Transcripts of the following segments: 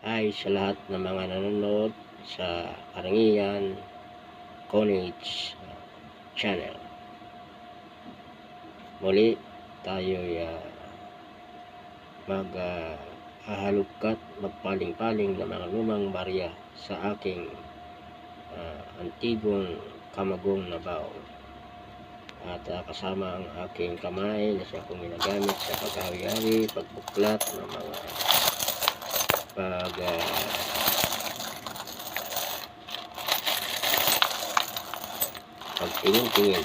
Hi sa lahat ng mga nanonood sa Karangian Coinage channel. Muli tayo maghahalugkat, magpaling-paling ng mga lumang barya sa aking antigong kamagong na bao. At kasama ang aking kamay na siya kong ginagamit sa paghahawi-hawi, pagbuklat ng mga pagtingin-tingin.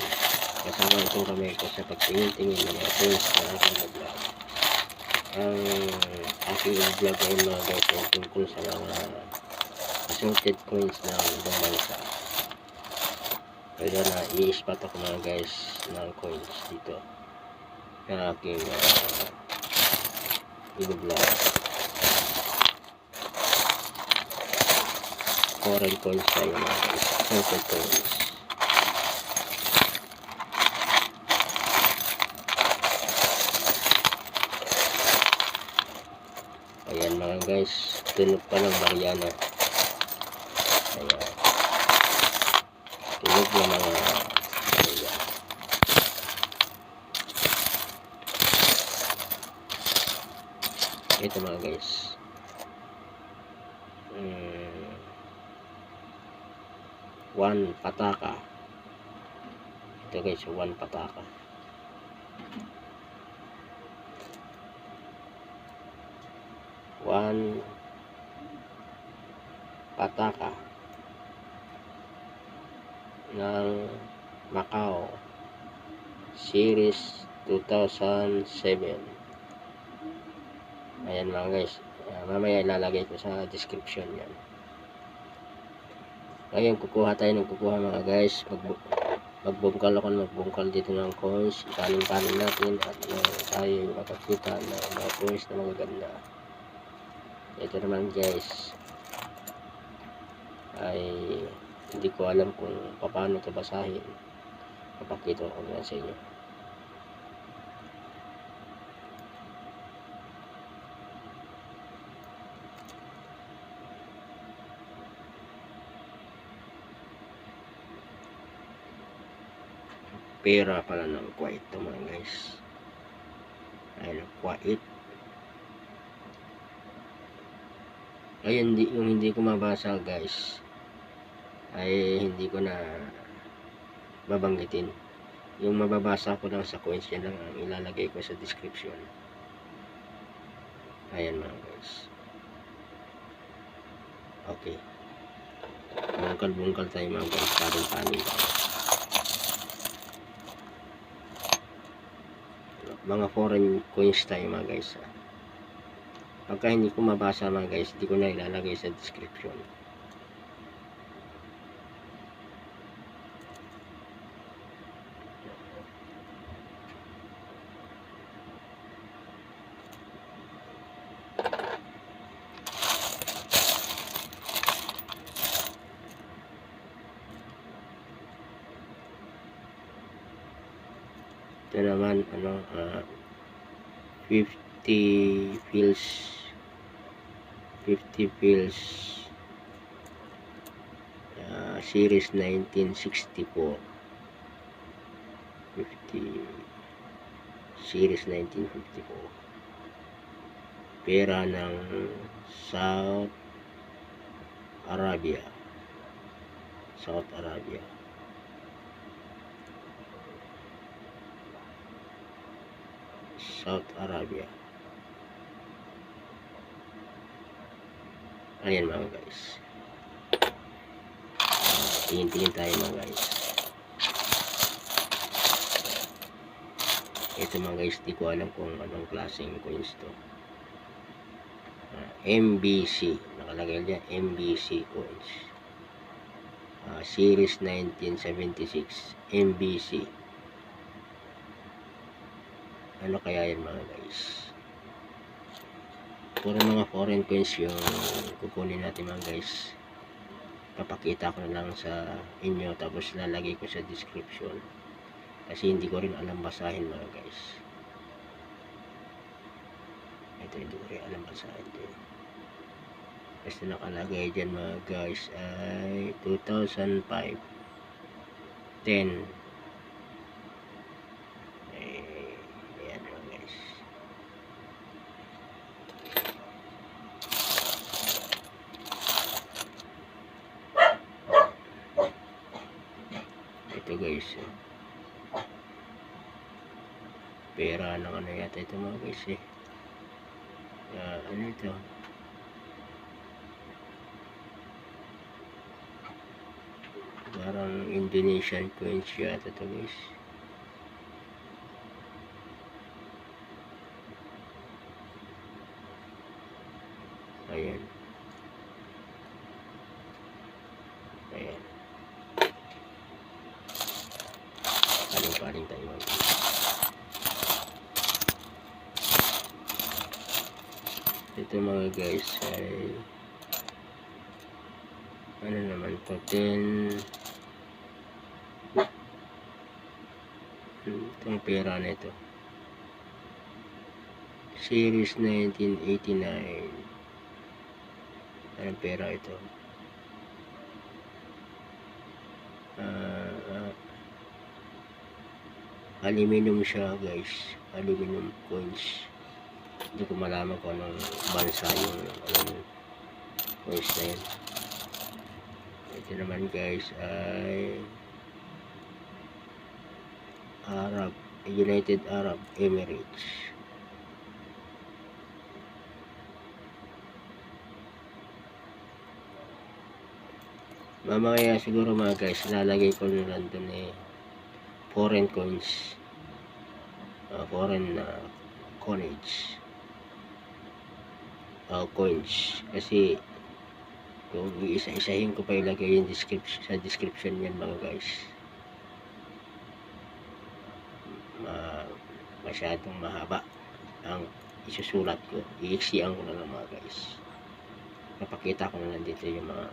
Kasama itong kamay ko sa pagtingin-tingin ng mga tools na aking vlog. Ang aking vlog ay mga guys ay tungkol sa mga assorted coins ng ibang bansa. Kaya na i-spot ako mga guys ng coins dito na aking i-vlog. Foreign coins tayo mga guys, assorted coins. Ayan mga guys, tunog pa ng Mariana. Ayan. Tunog na mga Mariana. Ito mga guys. One pataka. Ito guys, one pataka. One pataka ng Macau Series 2007. Ayan mga guys, mamaya ilalagay ko sa description yan. Ngayon kukuha tayo ng mga guys. Magbungkal ako, magbungkal dito ng coins, ikaling-kaling natin at tayo makakita ng mga coins na magaganda. Ito naman guys ay hindi ko alam kung paano ito basahin. Papakita ko na sa inyo. Pera pala ng Kuwait ito mga guys. Ayun, Kuwait. Ayun, yung hindi ko mabasa guys ay hindi ko na babanggitin. Yung mababasa ko lang sa coins yan lang ang ilalagay ko sa description. Ayan mga guys. Okay, bungkal tayo mga guys, paling-paling mga foreign coins tayo mga guys. Pagka hindi ko mabasa mga guys, hindi ko na ilalagay sa description. Ito naman 50 pills series 1964. 50 series 1954. Pera ng South Arabia. Ayan mga guys. Tingin-tingin tayo mga guys. Ito mga guys, di ko alam kung anong klaseng coins to. MBC, nakalagay dyan, MBC coins. Series 1976, MBC. Ano kaya yan mga guys? Puro mga foreign coins yung kukunin natin mga guys. Papakita ko na lang sa inyo, tapos lalagay ko sa description. Kasi hindi ko rin alam basahin mga guys. Ito hindi ko rin alam basahin din. Basta nakalagay dyan mga guys ay 2005, 10. Ayan mga guys. Ito guys, pera ng ano yata ito mga guys ano ito, parang Indonesian coins yata ito guys. Ayan, ayan, paling tayo mga guys. Ito mga guys ay ano naman to, 10. Itong pera na ito, series 1989. Anong pera ito? Aluminum siya guys, aluminum coins. Hindi ko malaman kung anong bansa yung coins na yun. Ito naman guys ay United Arab Emirates. Mamaya siguro mga guys, lalagay ko na lang dun foreign coins, foreign coinage, coins, kasi kung isa-isahin ko pa ilagay yung sa description yan mga guys, masyadong mahaba ang isusulat ko. I-iksian ko na lang mga guys, napakita ko na lang dito yung mga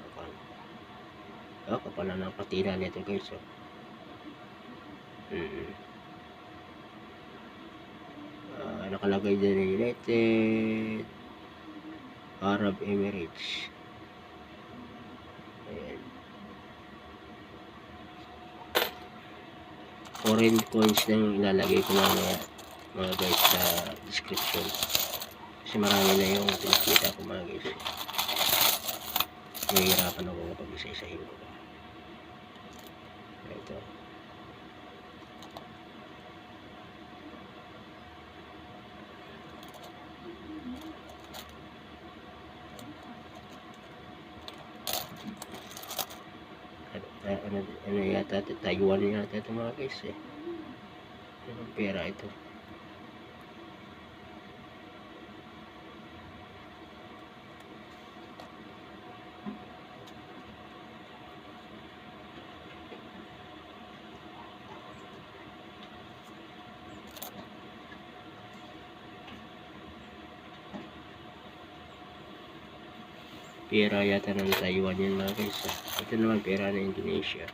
kapala ng patira nito guys. Nakalagay din United Arab Emirates. Ayan. Foreign coins na yung ilalagay ko na mga guys sa description, kasi marami na yung pinakita ko mga guys. Nahihirapan ako kapag isa-isahin ko. Ito. Ano yata, Taiwan yata ito mga guys Anong pera ito? Pera yata ng Taiwan yan mga guys Ito naman pera ng Indonesia.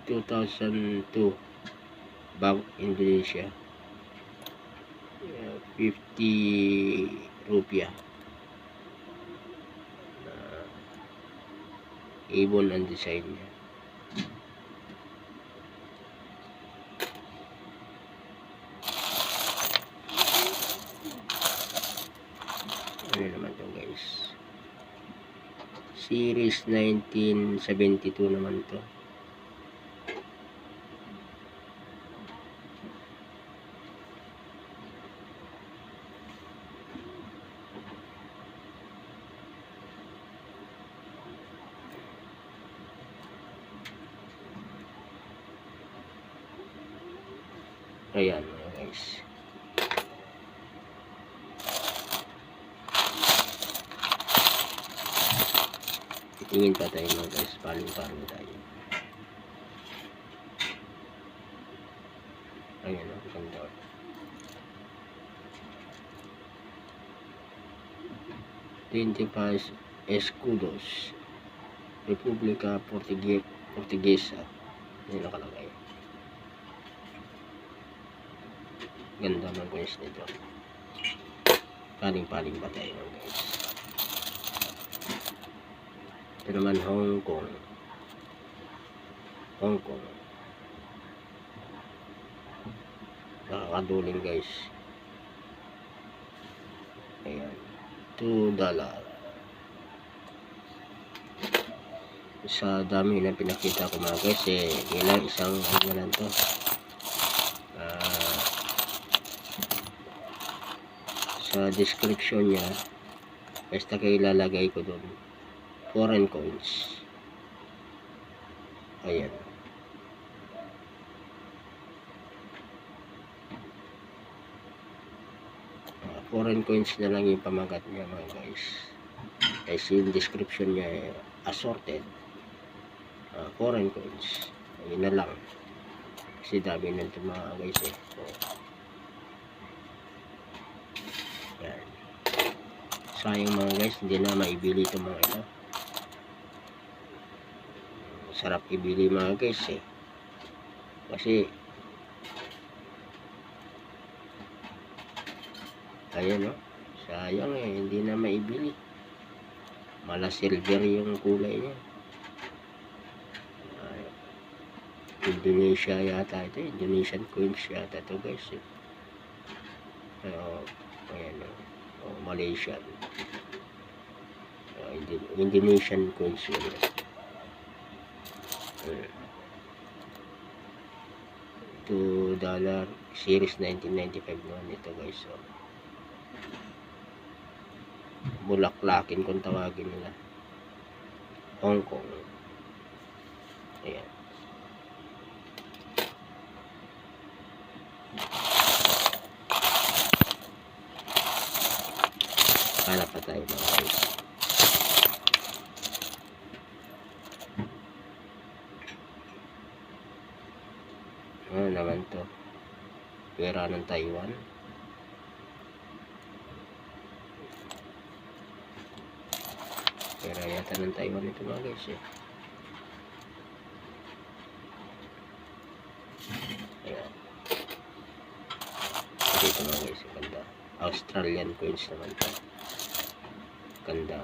2002 Bank Indonesia, 50 rupiah, ibon ang design niya. Ano naman to guys, series 1972 naman to. Ayan mga guys, titingin pa tayo mga guys, paling-paling tayo. Ayan o, ganda. "25 escudos, República Portuguesa." Yan nakalagay. Ganda ng coins nito. Paling-paling ba tayo guys? Ito naman Hong Kong. Nakakaduling guys. Ayan. $2. Sa dami na pinakita ko mga guys, ilang isang ano lang to. Sa description niya, basta kayo ilalagay ko doon. Foreign coins. Ayan. Foreign coins na lang yung pamagat niya mga guys. Kasi yung description niya assorted foreign coins. Ayun na lang. Kasi dami na ito mga guys So, yan. Sayang mga guys, hindi na maibili ito mga ito. Sarap ibili mga guys Kasi ayan sayang hindi na maibili. Mala silver yung kulay niya. Indonesia yata ito. Indonesian coins yata ito guys ayan Malaysian Indonesian coins yun. $2 series 1995 noon ito guys bulaklakin kung tawagin nila. Hong Kong. Ayan. Hanap pa tayo mga guys. Ano naman to? Pera ng Taiwan. Pera yata ng Taiwan ito mga guys Ayan. Ito mga guys ganda. Australian coins naman to. Ganda.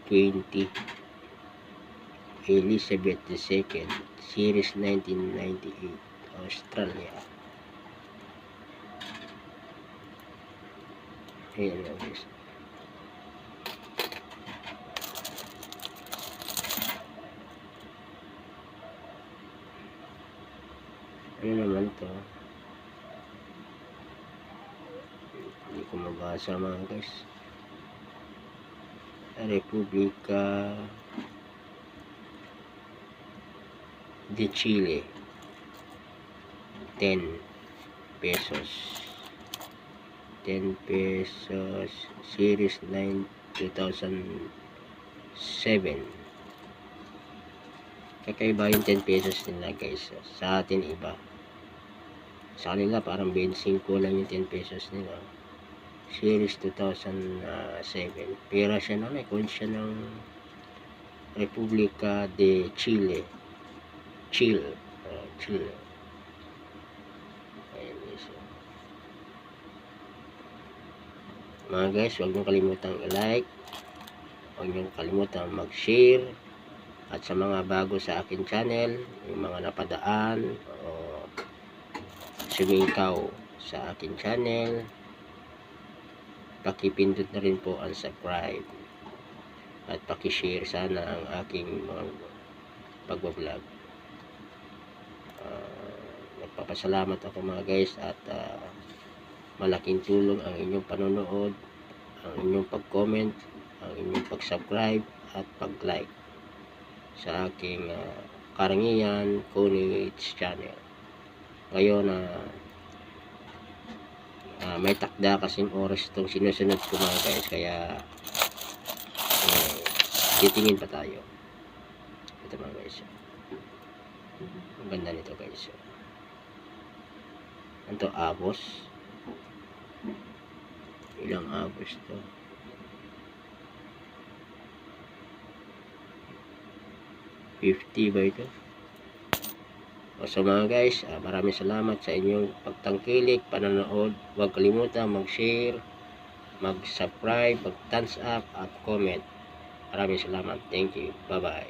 $20 Elizabeth II series 1998 Australia. Ayan mga guys. Ano naman to? Hindi ko mabasa mga guys. Republika de Chile 10 pesos series 9 2007. Kakaiba yung 10 pesos nila guys sa atin iba. Sa kanila parang 25 lang yung 10 pesos nila. Series 2007. Pera siya noon coin siya ng Republika de Chile. Chile. Ayan guys. Mga guys, huwag niyong kalimutang i-like. Huwag niyong kalimutang mag-share. At sa mga bago sa akin channel, yung mga napadaan o sumingkaw sa akin channel, pakipindot na rin po ang subscribe at pakishare sana ang aking mga pagbablog. Nagpapasalamat ako mga guys at malaking tulong ang inyong panonood, ang inyong pag-comment, ang inyong pag-subscribe at pag-like sa aking Karangian Kunits channel. Ngayon may takda kasing oras itong sinusunod ko mga guys, kaya titingin pa tayo. Ito mga guys, ang ganda nito guys. Ito abos, ilang abos to? 50 ba ito? So mga guys, maraming salamat sa inyong pagtangkilik, panonood. Huwag kalimutan mag-share, mag-subscribe, mag-thumbs up at comment. Maraming salamat. Thank you. Bye-bye.